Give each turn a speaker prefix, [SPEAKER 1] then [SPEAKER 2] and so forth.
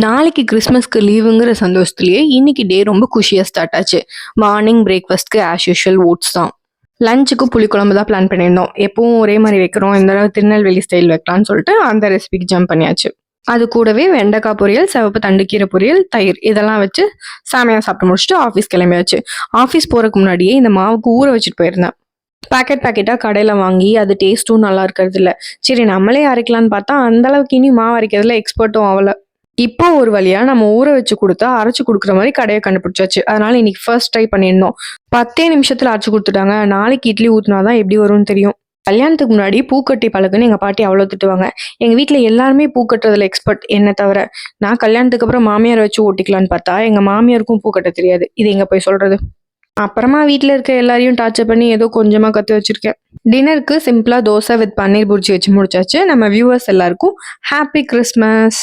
[SPEAKER 1] நாளைக்கு கிறிஸ்மஸ்க்கு லீவுங்கிற சந்தோஷத்துலயே இன்னைக்கு டே ரொம்ப குஷியா ஸ்டார்ட் ஆச்சு. மார்னிங் பிரேக்ஃபாஸ்ட்க்கு ஆஸ் யூஷுவல் ஓட்ஸ் தான். லஞ்சுக்கு புளிக்குழம்பு தான் பிளான் பண்ணியிருந்தோம். எப்பவும் ஒரே மாதிரி வைக்கிறோம், இந்த தடவை திருநெல்வேலி ஸ்டைல் வைக்கலாம்னு சொல்லிட்டு அந்த ரெசிபிக்கு ஜம்ப் பண்ணியாச்சு. அது கூடவே வெண்டைக்காய் பொரியல், சிவப்பு தண்டுக்கீரை பொரியல், தயிர் இதெல்லாம் வச்சு சாமியா சாப்பிட்டு முடிச்சுட்டு ஆஃபீஸ் கிளம்பியாச்சு. ஆஃபீஸ் போறதுக்கு முன்னாடியே இந்த மாவுக்கு ஊற வச்சுட்டு போயிருந்தேன். பாக்கெட்டா கடையில வாங்கி அது டேஸ்ட்டும் நல்லா இருக்கிறது இல்ல. சரி நம்மளே அரைக்கலாம்னு பார்த்தா அந்த அளவுக்கு இனி மாவு அரைக்கிறதுல எக்ஸ்பர்ட்டும் ஆகல. இப்போ ஒரு வழியா நம்ம ஊற வச்சு கொடுத்தா அரைச்சு கொடுக்குற மாதிரி கடையை கண்டுபிடிச்சாச்சு. அதனால இன்னைக்கு ஃபர்ஸ்ட் ட்ரை பண்ணியிருந்தோம். 10 நிமிஷத்துல அரைச்சு கொடுத்துட்டாங்க. நாளைக்கு இட்லி ஊத்துனாதான் எப்படி வரும்னு தெரியும். கல்யாணத்துக்கு முன்னாடி பூக்கட்டி பழகுன்னு எங்க பாட்டி அவ்வளோ திட்டுவாங்க. எங்க வீட்ல எல்லாருமே பூ கட்டுறதுல எக்ஸ்பர்ட் என்ன தவிர. நான் கல்யாணத்துக்கு அப்புறம் மாமியார் வச்சு ஓட்டிக்கலான்னு பார்த்தா எங்க மாமியாருக்கும் பூ கட்ட தெரியாது. இது எங்க போய் சொல்றது. அப்புறமா வீட்ல இருக்க எல்லாரையும் டார்ச்சர் பண்ணி ஏதோ கொஞ்சமா கத்து வச்சிருக்கேன். டின்னருக்கு சிம்பிளா தோசை வித் பன்னீர் புர்ஜி வச்சு முடிச்சாச்சு. நம்ம வியூவர்ஸ் எல்லாருக்கும் ஹாப்பி கிறிஸ்மஸ்.